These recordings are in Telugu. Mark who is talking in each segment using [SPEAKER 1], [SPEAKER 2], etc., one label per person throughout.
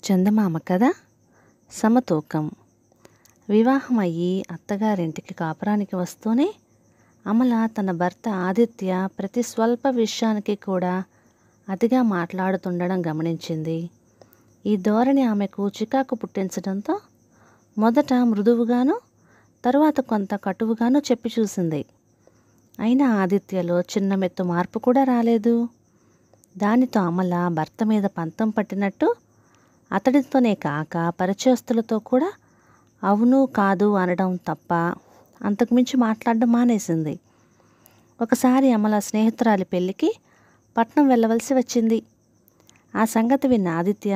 [SPEAKER 1] చందమామ కథ సమతూకం. వివాహమయ్యి అత్తగారింటికి కాపురానికి వస్తూనే అమల తన భర్త ఆదిత్య ప్రతి స్వల్ప విషయానికి కూడా అతిగా మాట్లాడుతుండడం గమనించింది. ఈ ధోరణి ఆమెకు చికాకు పుట్టించడంతో మొదట మృదువుగాను తరువాత కొంత కటువుగాను చెప్పి చూసింది. అయినా ఆదిత్యలో చిన్న మెత్తు మార్పు కూడా రాలేదు. దానితో అమల భర్త మీద పంతం పట్టినట్టు అతడితోనే కాక పరిచయస్తులతో కూడా అవును కాదు అనడం తప్ప అంతకుమించి మాట్లాడడం మానేసింది. ఒకసారి అమల స్నేహితురాలి పెళ్ళికి పట్నం వెళ్ళవలసి వచ్చింది. ఆ సంగతి విన్న ఆదిత్య,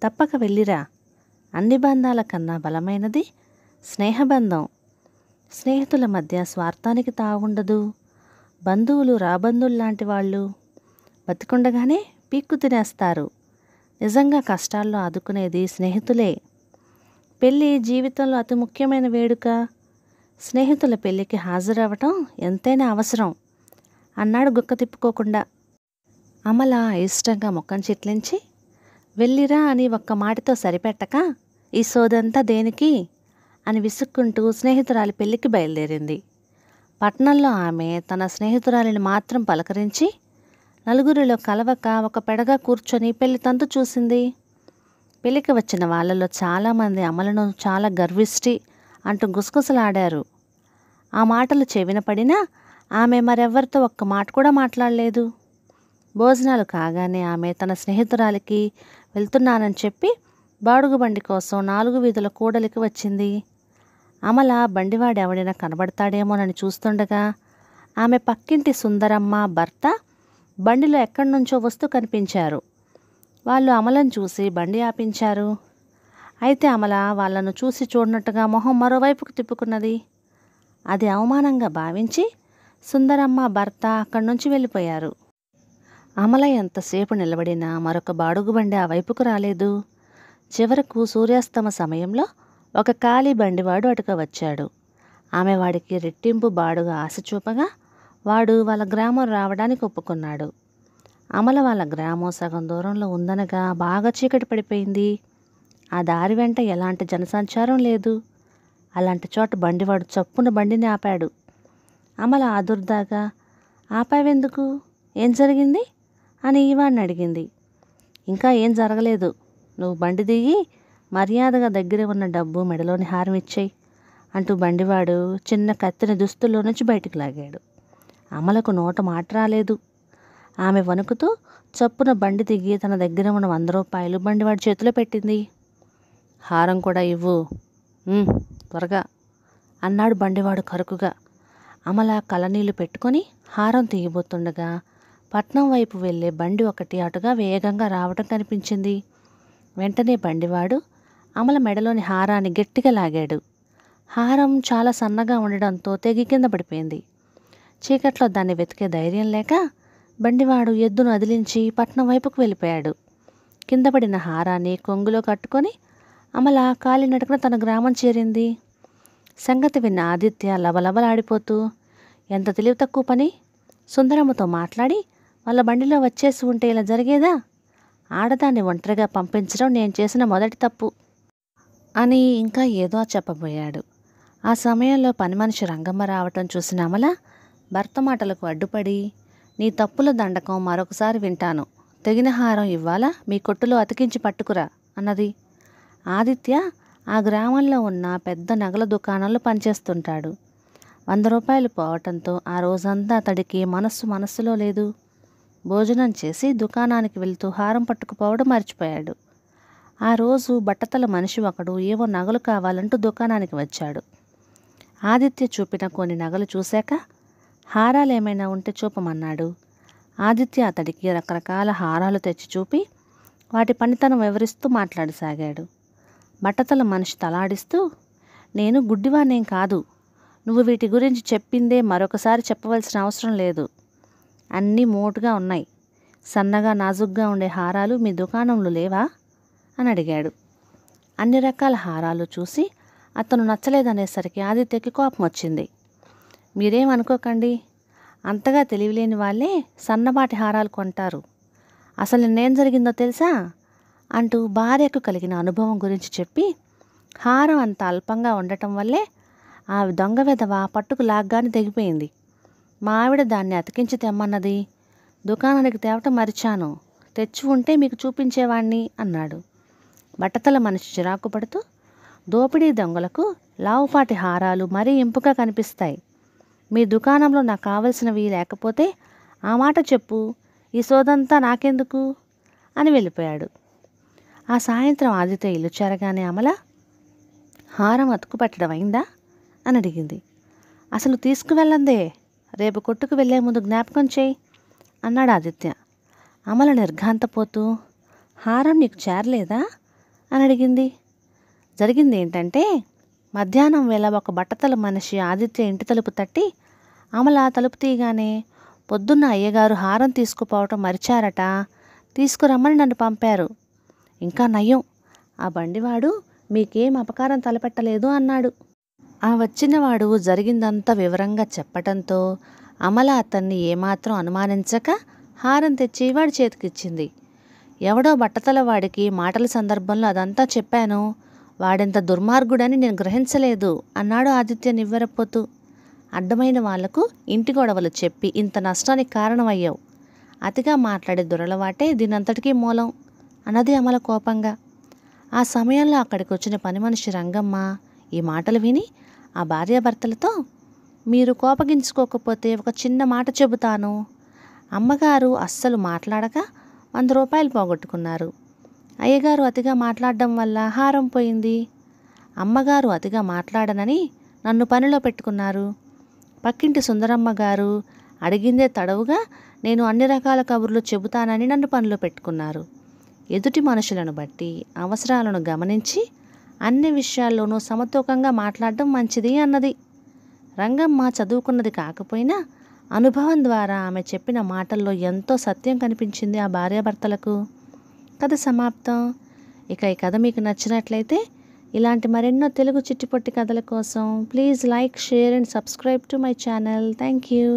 [SPEAKER 1] తప్పక వెళ్ళిరా, అన్ని బంధాల కన్నా బలమైనది స్నేహబంధం. స్నేహితుల మధ్య స్వార్థానికి తావుండదు. బంధువులు రాబంధువుల్లాంటి వాళ్ళు బతికుండగానే పీక్కు తినేస్తారు. నిజంగా కష్టాల్లో ఆదుకునేది స్నేహితులే. పెళ్ళి జీవితంలో అతి ముఖ్యమైన వేడుక. స్నేహితుల పెళ్ళికి హాజరవ్వటం ఎంతైనా అవసరం అన్నాడు గుక్క తిప్పుకోకుండా. అమల ఇష్టంగా ముఖం చిట్లించి, వెళ్ళిరా అని ఒక్క మాటతో సరిపెట్టక ఈ సోదంతా దేనికి అని విసుక్కుంటూ స్నేహితురాలి పెళ్ళికి బయలుదేరింది. పట్నంలో ఆమె తన స్నేహితురాలిని మాత్రం పలకరించి నలుగురిలో కలవక ఒక పెడగా కూర్చొని పెళ్లి తంతు చూసింది. పెళ్లికి వచ్చిన వాళ్ళలో చాలామంది అమలను చాలా గర్విష్టి అంటూ గుసగుసలాడారు. ఆ మాటలు చెవిన పడినా ఆమె మరెవ్వరితో ఒక్క మాట కూడా మాట్లాడలేదు. భోజనాలు కాగానే ఆమె తన స్నేహితురాలికి వెళ్తున్నానని చెప్పి బాడుగు బండి కోసం 4 వీధుల కూడలికి వచ్చింది. అమల బండివాడెవడైనా కనబడతాడేమోనని చూస్తుండగా ఆమె పక్కింటి సుందరమ్మ భర్త బండిలో ఎక్కడి నుంచో వస్తూ కనిపించారు. వాళ్ళు అమలను చూసి బండి ఆపించారు. అయితే అమల వాళ్ళను చూసి చూడనట్టుగా మొహం మరోవైపుకు తిప్పుకున్నది. అది అవమానంగా భావించి సుందరమ్మ భర్త అక్కడి నుంచి వెళ్ళిపోయారు. అమల ఎంతసేపు నిలబడినా మరొక బాడుగు బండి ఆ వైపుకు రాలేదు. చివరకు సూర్యాస్తమ సమయంలో ఒక ఖాళీ బండివాడు అటుగా వచ్చాడు. ఆమె వాడికి రెట్టింపు బాడుగా ఆశ చూపగా వాడు వాళ్ళ గ్రామం రావడానికి ఒప్పుకున్నాడు. అమల వాళ్ళ గ్రామం సగం దూరంలో ఉందనగా బాగా చీకటి పడిపోయింది. ఆ దారి వెంట ఎలాంటి జనసంచారం లేదు. అలాంటి చోట బండివాడు చప్పున బండిని ఆపాడు. అమల ఆదుర్దాగా, ఆపావెందుకు, ఏం జరిగింది అని ఈవాడిని అడిగింది. ఇంకా ఏం జరగలేదు, నువ్వు బండి దిగి మర్యాదగా దగ్గర ఉన్న డబ్బు మెడలోని హారం ఇచ్చేయి అంటూ బండివాడు చిన్న కత్తిని దుస్తుల్లో నుంచి బయటికి లాగాడు. అమలకు నోట మాట రాలేదు. ఆమె వణుకుతూ చప్పున బండి దిగి తన దగ్గర ఉన్న 100 రూపాయలు బండివాడి చేతిలో పెట్టింది. హారం కూడా ఇవ్వు, త్వరగా అన్నాడు బండివాడు కరుకుగా. అమల కళ్ళనీళ్లు పెట్టుకొని హారం తీయబోతుండగా పట్నం వైపు వెళ్ళే బండి ఒకటి అటుగా వేగంగా రావటం కనిపించింది. వెంటనే బండివాడు అమల మెడలోని హారాన్ని గట్టిగా లాగాడు. హారం చాలా సన్నగా ఉండడంతో తెగి కింద పడిపోయింది. చీకట్లో దాన్ని వెతికే ధైర్యం లేక బండివాడు ఎద్దును అదిలించి పట్నం వైపుకు వెళ్ళిపోయాడు. కింద పడిన హారాన్ని కొంగులో కట్టుకొని అమల కాలినడకన తన గ్రామం చేరింది. సంగతి విన్న ఆదిత్య లబలబలాడిపోతూ, ఎంత తెలివి తక్కువ పని, సుందరమ్మతో మాట్లాడి వాళ్ళ బండిలో వచ్చేసి ఉంటే ఇలా జరిగేదా, ఆడదాన్ని ఒంటరిగా పంపించడం నేను చేసిన మొదటి తప్పు అని ఇంకా ఏదో చెప్పబోయాడు. ఆ సమయంలో పని మనిషి రంగమ్మ రావటం చూసిన అమల భర్త మాటలకు అడ్డుపడి, నీ తప్పుల దండకం మరొకసారి వింటాను, తెగిన హారం ఇవ్వాలా, మీ కొట్టులో అతికించి పట్టుకురా అన్నది. ఆదిత్య ఆ గ్రామంలో ఉన్న పెద్ద నగల దుకాణంలో పనిచేస్తుంటాడు. 100 రూపాయలు పోవటంతో ఆ రోజంతా అతడికి మనస్సులో లేదు. భోజనం చేసి దుకాణానికి వెళ్తూ హారం పట్టుకుపోవడం మర్చిపోయాడు. ఆ రోజు బట్టతల మనిషి ఒకడు ఏవో నగలు కావాలంటూ దుకాణానికి వచ్చాడు. ఆదిత్య చూపిన కొన్ని నగలు చూశాక హారాలు ఏమైనా ఉంటే చూపమన్నాడు. ఆదిత్య అతడికి రకరకాల హారాలు తెచ్చి చూపి వాటి పనితనం వివరిస్తూ మాట్లాడసాగాడు. బట్టతల మనిషి తలాడిస్తూ, నేను గుడ్డివాణ్ణేం కాదు, నువ్వు వీటి గురించి చెప్పిందే మరొకసారి చెప్పవలసిన అవసరం లేదు, అన్నీ మోటుగా ఉన్నాయి, సన్నగా నాజుగ్గా ఉండే హారాలు మీ దుకాణంలో లేవా అని అడిగాడు. అన్ని రకాల హారాలు చూసి అతను నచ్చలేదనేసరికి ఆదిత్యకి కోపం వచ్చింది. మీరేమనుకోకండి, అంతగా తెలివిలేని వాళ్ళే సన్నపాటి హారాలు కొంటారు. అసలు నిన్నేం జరిగిందో తెలుసా, అంటూ భార్యకు కలిగిన అనుభవం గురించి చెప్పి హారం అంత అల్పంగా ఉండటం వల్లే ఆ దొంగ వెధవ పట్టుకు లాగ్గానే తెగిపోయింది. మా ఆవిడ దాన్ని అతికించి తెమ్మన్నది. దుకాణానికి తేవటం మరిచాను. తెచ్చి ఉంటే మీకు చూపించేవాణ్ణి అన్నాడు. బట్టతల మనిషి చిరాకు పడుతూ, దోపిడీ దొంగలకు లావుపాటి హారాలు మరీ ఇంపుగా కనిపిస్తాయి. మీ దుకాణంలో నాకు కావలసినవి లేకపోతే ఆ మాట చెప్పు, ఈ సోదంతా నాకెందుకు అని వెళ్ళిపోయాడు. ఆ సాయంత్రం ఆదిత్య ఇల్లు చేరగానే అమల, హారం అతుకు పట్టడం అయిందా అని అడిగింది. అసలు తీసుకువెళ్ళందే, రేపు కొట్టుకు వెళ్లే ముందు జ్ఞాపకం చేయి అన్నాడు ఆదిత్య. అమల నిర్ఘాంతపోతూ, హారం నీకు చేరలేదా అని అడిగింది. జరిగింది ఏంటంటే, మధ్యాహ్నం వేళ ఒక బట్టతల మనిషి ఆదిత్య ఇంటి తలుపు తట్టి అమల తలుపు తీయగానే, పొద్దున్న అయ్యగారు హారం తీసుకుపోవటం మరిచారట, తీసుకురమ్మని నన్ను పంపారు. ఇంకా నయం, ఆ బండివాడు మీకేం అపకారం తలపెట్టలేదు అన్నాడు. ఆ వచ్చినవాడు జరిగిందంతా వివరంగా చెప్పటంతో అమల అతన్ని ఏమాత్రం అనుమానించక హారం తెచ్చి వాడి చేతికిచ్చింది. ఎవడో బట్టతల వాడికి మాటల సందర్భంలో అదంతా చెప్పాను, వాడెంత దుర్మార్గుడని నేను గ్రహించలేదు అన్నాడు ఆదిత్య నివ్వెరపోతూ. అడ్డమైన వాళ్లకు ఇంటి గొడవలు చెప్పి ఇంత నష్టానికి కారణమయ్యావు. అతిగా మాట్లాడే దురలవాటే దీనంతటికీ మూలం అన్నది అమల కోపంగా. ఆ సమయంలో అక్కడికి వచ్చిన పని మనిషి రంగమ్మ ఈ మాటలు విని ఆ భార్యాభర్తలతో, మీరు కోపగించుకోకపోతే ఒక చిన్న మాట చెబుతాను. అమ్మగారు అస్సలు మాట్లాడక 100 రూపాయలు పోగొట్టుకున్నారు. అయ్యగారు అతిగా మాట్లాడడం వల్ల హారం పోయింది. అమ్మగారు అతిగా మాట్లాడనని నన్ను పనిలో పెట్టుకున్నారు. పక్కింటి సుందరమ్మ గారు అడిగిందే తడవుగా నేను అన్ని రకాల కబుర్లు చెబుతానని నన్ను పనిలో పెట్టుకున్నారు. ఎదుటి మనుషులను బట్టి అవసరాలను గమనించి అన్ని విషయాల్లోనూ సమతూకంగా మాట్లాడడం మంచిది అన్నది. రంగమ్మ చదువుకున్నది కాకపోయినా అనుభవం ద్వారా ఆమె చెప్పిన మాటల్లో ఎంతో సత్యం కనిపించింది ఆ భార్యాభర్తలకు. కథ సమాప్తం. ఇక ఈ కథ మీకు నచ్చినట్లయితే ఇలాంటి మరెన్నో తెలుగు చిట్టిపొట్టి కథల కోసం please like, share and subscribe to my channel. Thank you.